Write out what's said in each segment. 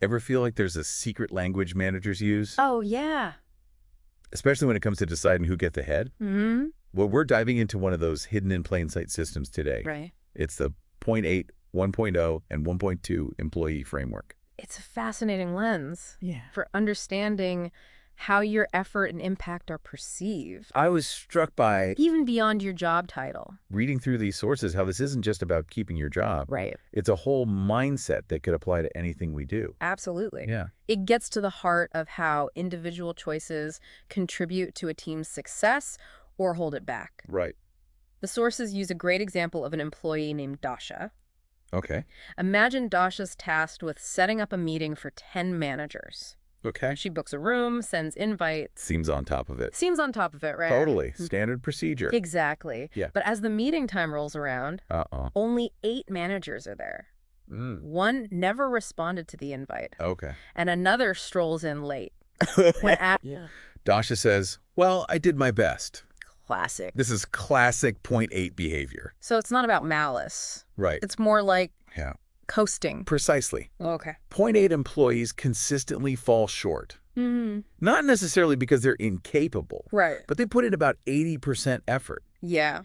Ever feel like there's a secret language managers use? Oh, yeah. Especially when it comes to deciding who gets ahead? Mm-hmm. Well, we're diving into one of those hidden in plain sight systems today. Right. It's the point 0.8, 1.0, and 1.2 employee framework. It's a fascinating lens Yeah. for understanding how your effort and impact are perceived, I was struck by even beyond your job title. reading through these sources how this isn't just about keeping your job. Right. It's a whole mindset that could apply to anything we do. Absolutely. Yeah. It gets to the heart of how individual choices contribute to a team's success or hold it back. Right. The sources use a great example of an employee named Dasha. Okay. Imagine Dasha's tasked with setting up a meeting for 10 managers. Okay. She books a room, sends invites. Seems on top of it. Seems on top of it, right? Totally. Standard procedure. Exactly. Yeah. But as the meeting time rolls around, only 8 managers are there. One never responded to the invite, Okay. and another strolls in late. When Yeah. Dasha says, well, I did my best. Classic. This is classic point 0.8 behavior. So it's not about malice. Right. It's more like Yeah. coasting. Precisely. Okay. Point 0.8 employees consistently fall short. Mm-hmm. Not necessarily because they're incapable, Right. but they put in about 80% effort. Yeah.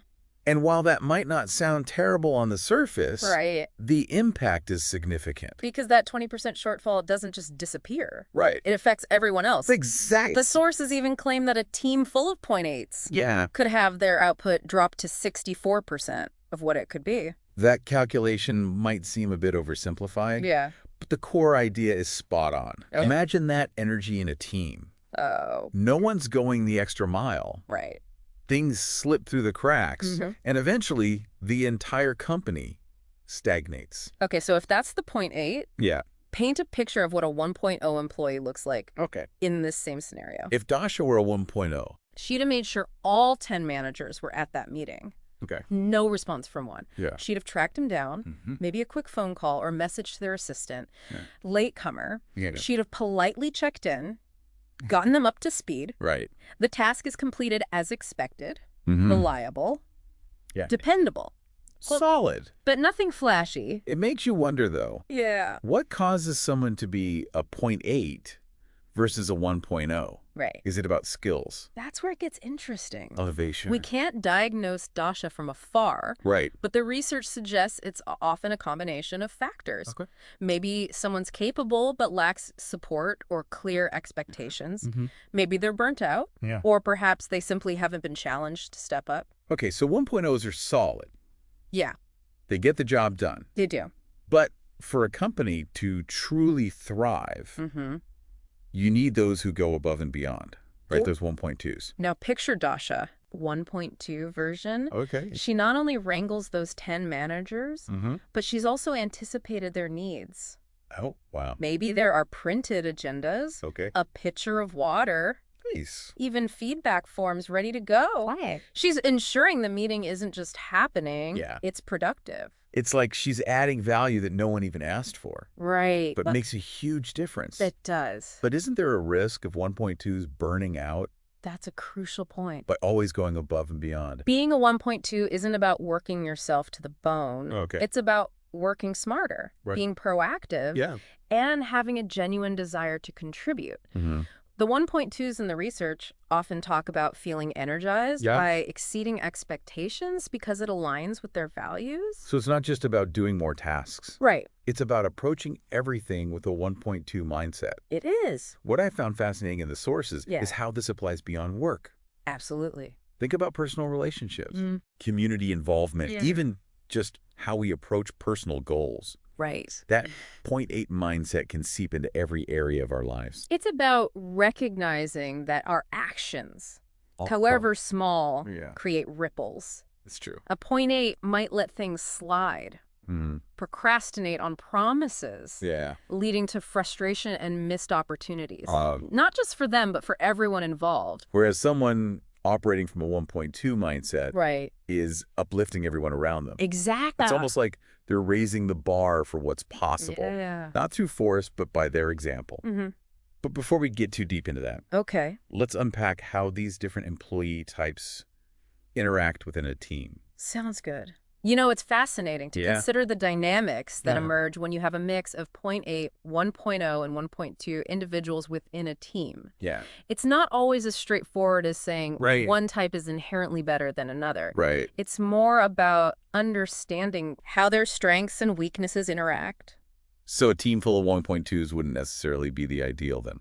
And while that might not sound terrible on the surface, Right. the impact is significant. Because that 20% shortfall doesn't just disappear. Right. It affects everyone else. Exactly. The sources even claim that a team full of point 0.8s Yeah. could have their output drop to 64% of what it could be. That calculation might seem a bit oversimplifying, Yeah. but the core idea is spot on. Okay. Imagine that energy in a team. Oh, No one's going the extra mile. right. Things slip through the cracks, Mhm. and eventually the entire company stagnates. Okay, so if that's the point 0.8, Yeah. paint a picture of what a 1.0 employee looks like Okay. in this same scenario. If Dasha were a 1.0, She'd have made sure all 10 managers were at that meeting. okay. No response from one. Yeah. She'd have tracked him down, Mhm. maybe a quick phone call or message to their assistant. Yeah. Latecomer. Yeah. She'd have politely checked in, gotten them up to speed. Right. The task is completed as expected, Mhm. reliable, Yeah. dependable, Solid. but nothing flashy. It makes you wonder, though, Yeah. what causes someone to be a 0.8 versus a 1.0? Right. Is it about skills, That's where it gets interesting. elevation? We can't diagnose Dasha from afar, Right. but the research suggests it's often a combination of factors. Okay. Maybe someone's capable but lacks support or clear expectations. Mhm. Maybe they're burnt out, Yeah. or perhaps they simply haven't been challenged to step up. Okay, so 1.0s are solid. Yeah, They get the job done. they do. But for a company to truly thrive, Mm-hmm. you need those who go above and beyond, right? Cool. Those 1.2s. Now picture Dasha, 1.2 version. Okay. She not only wrangles those 10 managers, Mm-hmm. but she's also anticipated their needs. Oh, wow. Maybe there are printed agendas, Okay. a pitcher of water, Nice. even feedback forms ready to go. She's ensuring the meeting isn't just happening, Yeah. it's productive. It's like she's adding value that no one even asked for, Right. but makes a huge difference. It does. But isn't there a risk of 1.2s burning out That's a crucial point. by always going above and beyond? Being a 1.2 isn't about working yourself to the bone. Okay. It's about working smarter, Right. being proactive, Yeah. and having a genuine desire to contribute. Mm-hmm. The 1.2s in the research often talk about feeling energized Yeah. by exceeding expectations because it aligns with their values. So it's not just about doing more tasks. Right. It's about approaching everything with a 1.2 mindset. It is. What I found fascinating in the sources Yeah. is how this applies beyond work. Absolutely. Think about personal relationships, Mm. community involvement, Yeah. even just how we approach personal goals. Right. That 0.8 mindset can seep into every area of our lives. It's about recognizing that our actions, however small, Yeah. create ripples. It's true. A 0.8 might let things slide, procrastinate on promises, Yeah. leading to frustration and missed opportunities. Um, Not just for them, but for everyone involved. Whereas someone operating from a 1.2 mindset Right. is uplifting everyone around them. Exactly. It's almost like they're raising the bar for what's possible. Yeah. Not through force, but by their example. Mm-hmm. But before we get too deep into that, Okay. let's unpack how these different employee types interact within a team. Sounds good. You know, it's fascinating to consider the dynamics that Yeah. emerge when you have a mix of 0.8, 1.0, and 1.2 individuals within a team. Yeah. It's not always as straightforward as saying Right. one type is inherently better than another. Right. It's more about understanding how their strengths and weaknesses interact. So a team full of 1.2s wouldn't necessarily be the ideal then?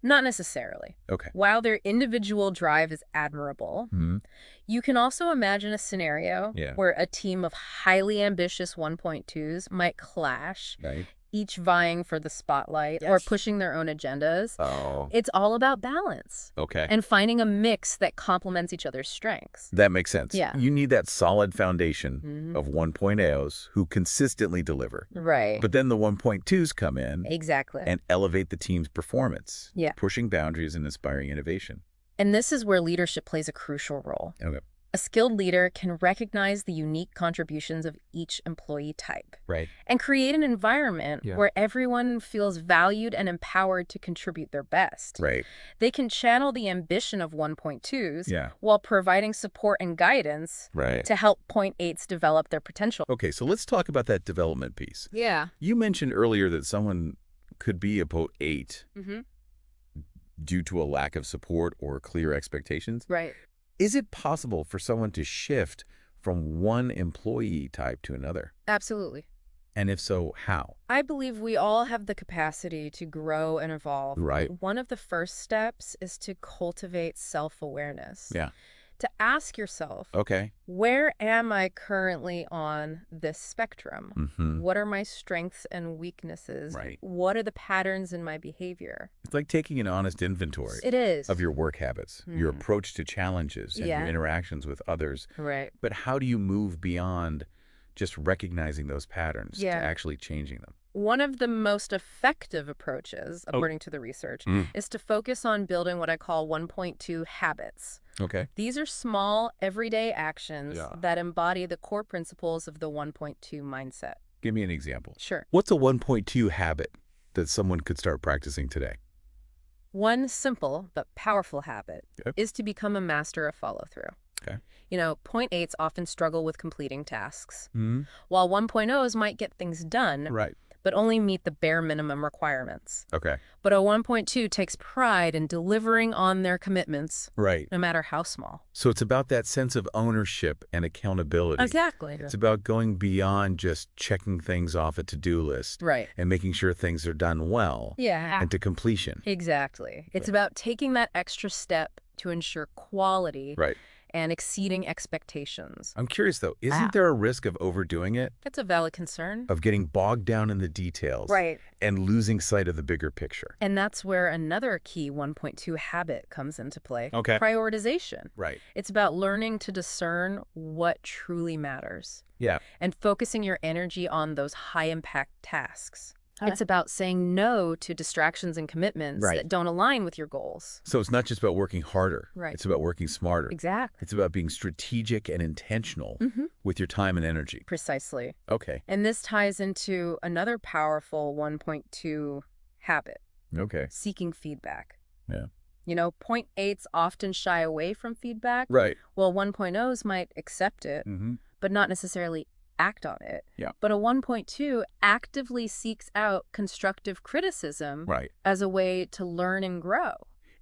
Not necessarily. Okay. While their individual drive is admirable, Hmm. you can also imagine a scenario Yeah. where a team of highly ambitious 1.2s might clash, Right. each vying for the spotlight or pushing their own agendas. Oh. It's all about balance Okay. and finding a mix that complements each other's strengths. That makes sense. Yeah. You need that solid foundation Mhm. of 1.0s who consistently deliver. Right. But then the 1.2s come in Exactly. and elevate the team's performance, Yeah. pushing boundaries and inspiring innovation. And this is where leadership plays a crucial role. Okay. A skilled leader can recognize the unique contributions of each employee type Right. and create an environment Yeah. where everyone feels valued and empowered to contribute their best. Right. They can channel the ambition of 1.2s Yeah. while providing support and guidance Right. to help 0.8s develop their potential. Okay, so let's talk about that development piece. Yeah. You mentioned earlier that someone could be a 0.8 Mm-hmm. due to a lack of support or clear expectations. Right. Is it possible for someone to shift from one employee type to another? Absolutely. And if so, how? I believe we all have the capacity to grow and evolve. Right. One of the first steps is to cultivate self-awareness. Yeah. To ask yourself, Okay. where am I currently on this spectrum? Mm-hmm. What are my strengths and weaknesses? Right. What are the patterns in my behavior? It's like taking an honest inventory It is. of your work habits, your Mhm. approach to challenges, and Yeah. your interactions with others. Right. But how do you move beyond just recognizing those patterns Yeah. to actually changing them? One of the most effective approaches, according to the research, is to focus on building what I call 1.2 habits. Okay. These are small, everyday actions Yeah. that embody the core principles of the 1.2 mindset. Give me an example. Sure. What's a 1.2 habit that someone could start practicing today? One simple but powerful habit Okay. is to become a master of follow-through. Okay. You know, 0.8s often struggle with completing tasks, Mm-hmm. while 1.0s might get things done, Right. but only meet the bare minimum requirements. Okay. But a 1.2 takes pride in delivering on their commitments, Right. no matter how small. So it's about that sense of ownership and accountability. Exactly. It's about going beyond just checking things off a to-do list Right. and making sure things are done well Yeah. and to completion. Exactly. It's about taking that extra step to ensure quality Right. and exceeding expectations. I'm curious, though, isn't there a risk of overdoing it, That's a valid concern. of getting bogged down in the details Right. and losing sight of the bigger picture? And that's where another key 1.2 habit comes into play. Okay. Prioritization. Right. It's about learning to discern what truly matters Yeah. and focusing your energy on those high-impact tasks. It's about saying no to distractions and commitments Right. that don't align with your goals. So it's not just about working harder. Right. It's about working smarter. Exactly. It's about being strategic and intentional Mm-hmm. with your time and energy. Precisely. Okay. And this ties into another powerful 1.2 habit, Okay. seeking feedback. Yeah. You know, 0.8s often shy away from feedback, Right. while 1.0s might accept it, Mm-hmm. but not necessarily act on it. Yeah. But a 1.2 actively seeks out constructive criticism Right. as a way to learn and grow.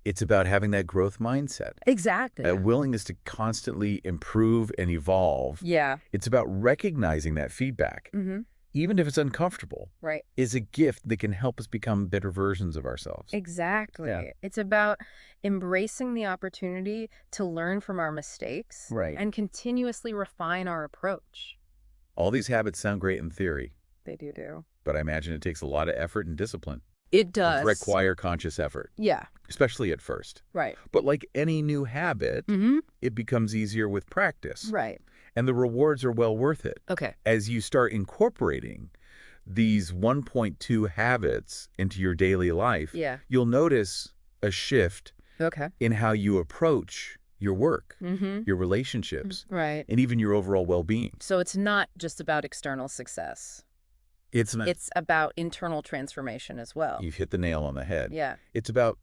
It's about having that growth mindset, Exactly. a willingness to constantly improve and evolve. Yeah. It's about recognizing that feedback, Mm-hmm. even if it's uncomfortable, Right. is a gift that can help us become better versions of ourselves. Exactly. Yeah. It's about embracing the opportunity to learn from our mistakes Right. and continuously refine our approach. All these habits sound great in theory, They do. but I imagine it takes a lot of effort and discipline. It does. Require conscious effort, Yeah. especially at first. Right. But like any new habit, Mm-hmm. it becomes easier with practice. Right. And the rewards are well worth it. Okay. As you start incorporating these 1.2 habits into your daily life, Yeah. you'll notice a shift Okay. in how you approach your work, Mm-hmm. your relationships, Right. and even your overall well-being. So it's not just about external success. It's not, It's about internal transformation as well. you've hit the nail on the head. Yeah. It's about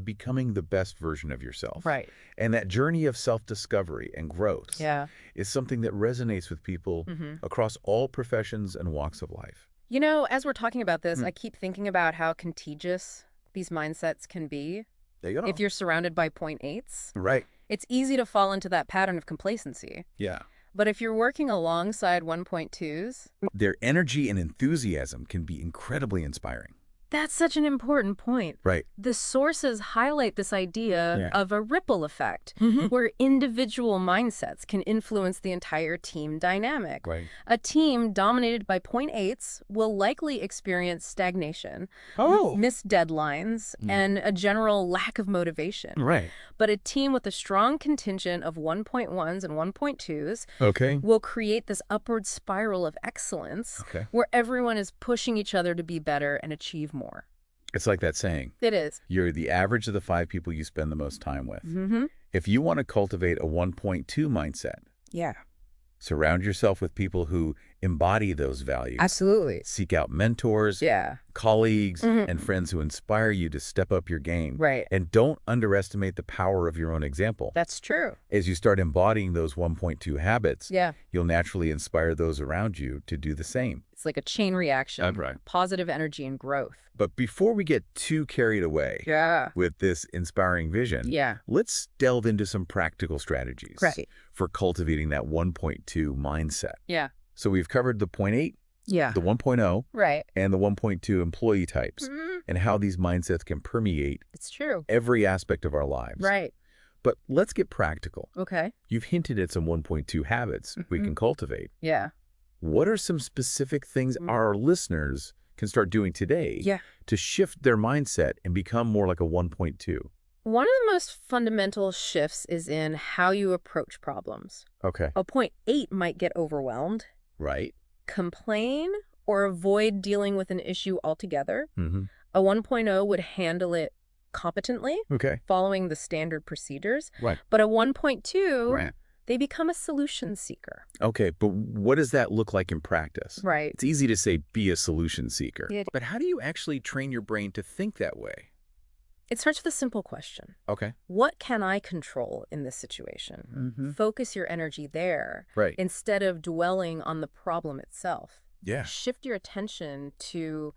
becoming the best version of yourself. Right. And that journey of self-discovery and growth Yeah. is something that resonates with people across all professions and walks of life. You know, as we're talking about this, I keep thinking about how contagious these mindsets can be. There you go. If you're surrounded by point eights, Right. it's easy to fall into that pattern of complacency. Yeah. But if you're working alongside 1.2s, Their energy and enthusiasm can be incredibly inspiring. that's such an important point. Right. The sources highlight this idea of a ripple effect, Mm-hmm. where individual mindsets can influence the entire team dynamic. Right. A team dominated by point eights will likely experience stagnation, Oh. missed deadlines, and a general lack of motivation. Right. But a team with a strong contingent of 1.1s and 1.2s Okay. will create this upward spiral of excellence Okay. where everyone is pushing each other to be better and achieve more. It's like that saying, It is. you're the average of the 5 people you spend the most time with. Mm-hmm. If you want to cultivate a 1.2 mindset, Yeah, surround yourself with people who embody those values. absolutely. Seek out mentors, Yeah, colleagues, and friends who inspire you to step up your game. right. And don't underestimate the power of your own example. That's true. As you start embodying those 1.2 habits, Yeah, you'll naturally inspire those around you to do the same. it's like a chain reaction. That's right. Positive energy and growth. But before we get too carried away Yeah. with this inspiring vision, Yeah. let's delve into some practical strategies Right. for cultivating that 1.2 mindset. Yeah. So we've covered the 0.8, Yeah. the 1.0, Right. and the 1.2 employee types, Mhm. and how these mindsets can permeate It's true. every aspect of our lives. Right. But let's get practical. Okay. You've hinted at some 1.2 habits we can cultivate. Yeah. What are some specific things our listeners can start doing today Yeah. to shift their mindset and become more like a 1.2? One of the most fundamental shifts is in how you approach problems. Okay. A 0.8 might get overwhelmed, Right. complain, or avoid dealing with an issue altogether. Mm-hmm. A 1.0 would handle it competently, Okay. following the standard procedures. Right. But a 1.2, Right. they become a solution seeker. Okay, but what does that look like in practice? Right. It's easy to say be a solution seeker. It- But how do you actually train your brain to think that way? It starts with a simple question. Okay. What can I control in this situation? Mm-hmm. Focus your energy there Right. instead of dwelling on the problem itself. Yeah. Shift your attention to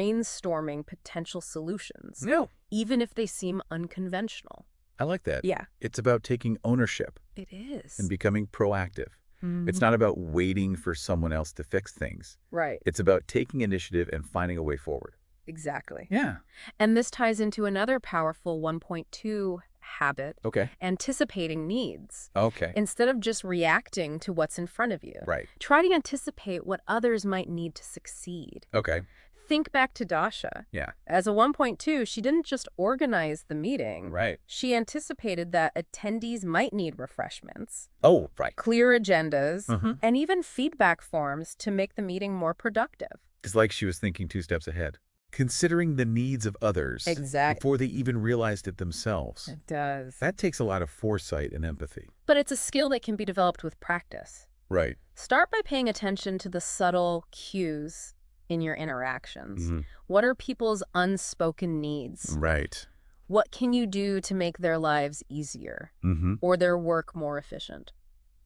brainstorming potential solutions, No. even if they seem unconventional. I like that. Yeah, It's about taking ownership it is. and becoming proactive. It's not about waiting for someone else to fix things. Right, It's about taking initiative and finding a way forward. exactly. Yeah. And this ties into another powerful 1.2 habit, Okay. anticipating needs. Okay. Instead of just reacting to what's in front of you, Right. try to anticipate what others might need to succeed. Okay. Think back to Dasha. Yeah. As a 1.2, she didn't just organize the meeting. Right. She anticipated that attendees might need refreshments, Oh, right. clear agendas, Mhm. and even feedback forms to make the meeting more productive. It's like she was thinking 2 steps ahead. Considering the needs of others Exactly. before they even realized it themselves. It does. That takes a lot of foresight and empathy. But it's a skill that can be developed with practice. Right. Start by paying attention to the subtle cues in your interactions. Mhm. What are people's unspoken needs? Right. What can you do to make their lives easier Mm-hmm. or their work more efficient?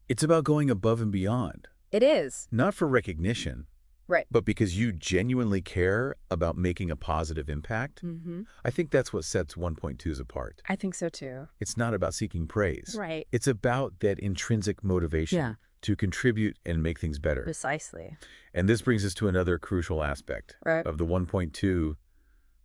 It's about going above and beyond, It is. not for recognition, Right. but because you genuinely care about making a positive impact. Mm-hmm. I think that's what sets 1.2s apart. I think so too. It's not about seeking praise. Right. It's about that intrinsic motivation Yeah. to contribute and make things better. Precisely. And this brings us to another crucial aspect Right. of the 1.2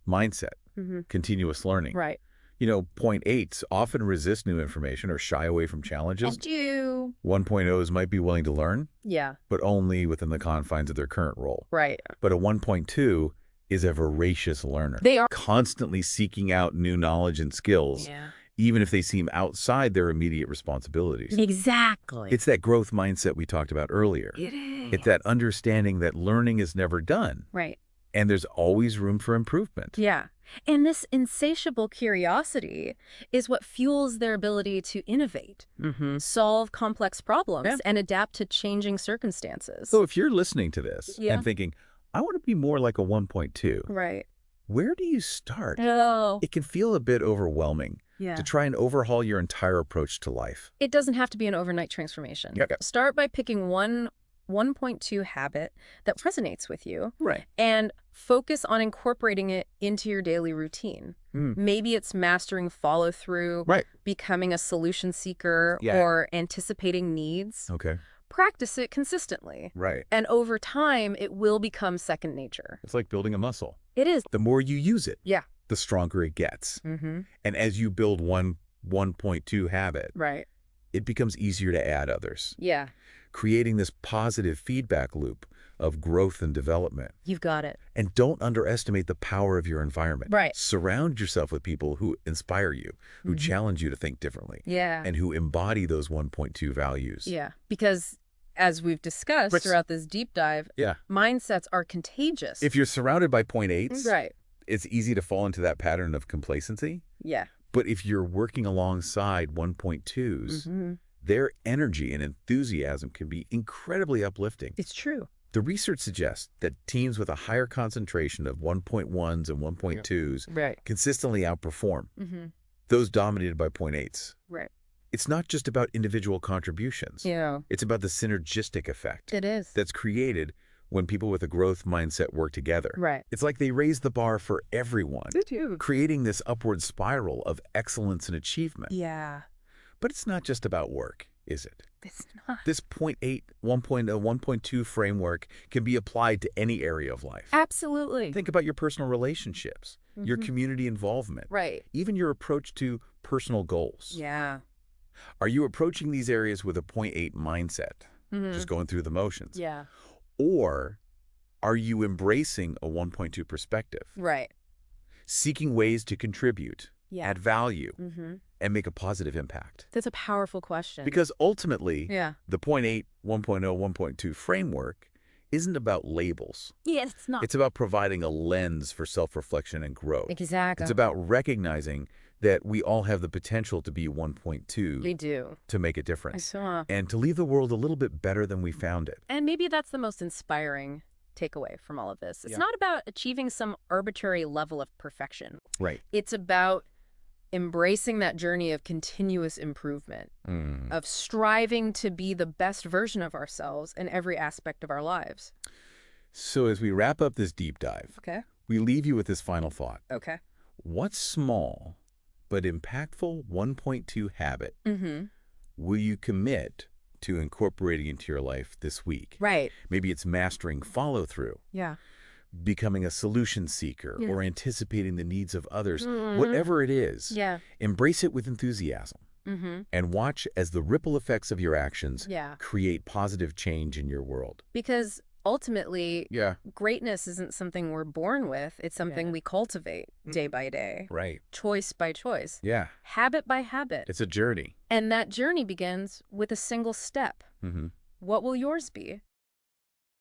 mindset, Mm-hmm. continuous learning. Right. You know, 0.8s often resist new information or shy away from challenges. you. 1.0s might be willing to learn, Yeah. but only within the confines of their current role. Right. But a 1.2 is a voracious learner, They are. constantly seeking out new knowledge and skills, Yeah. even if they seem outside their immediate responsibilities. Exactly. It's that growth mindset we talked about earlier. It is. It's that understanding that learning is never done, Right. and there's always room for improvement. Yeah. And this insatiable curiosity is what fuels their ability to innovate, Mm-hmm. solve complex problems, Yeah. and adapt to changing circumstances. So if you're listening to this Yeah. and thinking, I want to be more like a 1.2, Right. Where do you start? Oh. It can feel a bit overwhelming Yeah. to try and overhaul your entire approach to life. It doesn't have to be an overnight transformation. Okay. Start by picking one 1.2 habit that resonates with you Right. and focus on incorporating it into your daily routine. Maybe it's mastering follow-through, Right. becoming a solution seeker, Yeah. or anticipating needs. Okay. Practice it consistently. Right. And over time, it will become second nature. It's like building a muscle. It is. The more you use it, Yeah. the stronger it gets. Mm-hmm. And as you build one 1.2 habit, Right. it becomes easier to add others, Yeah. creating this positive feedback loop of growth and development. You've got it. And don't underestimate the power of your environment. Right. Surround yourself with people who inspire you, who challenge you to think differently, Yeah. and who embody those 1.2 values. Yeah. Because as we've discussed But- throughout this deep dive, Yeah. mindsets are contagious. If you're surrounded by 0.8s, Right. it's easy to fall into that pattern of complacency. Yeah. But if you're working alongside 1.2s, Mm-hmm. their energy and enthusiasm can be incredibly uplifting. It's true. The research suggests that teams with a higher concentration of 1.1s and 1.2s Right. consistently outperform Mm-hmm. those dominated by 0.8s. Right. It's not just about individual contributions. Yeah. It's about the synergistic effect It is. that's created when people with a growth mindset work together. Right. It's like they raise the bar for everyone, They do. creating this upward spiral of excellence and achievement. Yeah. But it's not just about work, is it? It's not. This 0.8, 1.0, 1.2 framework can be applied to any area of life. Absolutely. Think about your personal relationships, your Mhm. community involvement, Right. even your approach to personal goals. Yeah. Are you approaching these areas with a 0.8 mindset, Mhm. just going through the motions? Yeah. Or are you embracing a 1.2 perspective, Right. seeking ways to contribute, Yeah. add value, Mm-hmm. and make a positive impact? That's a powerful question. Because ultimately, Yeah. the 0.8, 1.0, 1.2 framework isn't about labels. Yes, it's not. It's about providing a lens for self-reflection and growth. Exactly. It's about recognizing that we all have the potential to be 1.2 They do. to make a I difference saw. and to leave the world a little bit better than we found it. And maybe that's the most inspiring takeaway from all of this. It's Yeah. not about achieving some arbitrary level of perfection. Right. It's about embracing that journey of continuous improvement, Mm. of striving to be the best version of ourselves in every aspect of our lives. So as we wrap up this deep dive, Okay. we leave you with this final thought. Okay. What small but impactful 1.2 habit Mm-hmm. will you commit to incorporating into your life this week? Right. Maybe it's mastering follow-through, Yeah. becoming a solution seeker, Yeah. or anticipating the needs of others. Mhm. Whatever it is, Yeah. embrace it with enthusiasm Mm-hmm. and watch as the ripple effects of your actions Yeah. create positive change in your world. Because ultimately, Yeah. greatness isn't something we're born with. It's something we cultivate day by day, Right. choice by choice, Yeah. habit by habit. It's a journey. And that journey begins with a single step. Mm-hmm. What will yours be?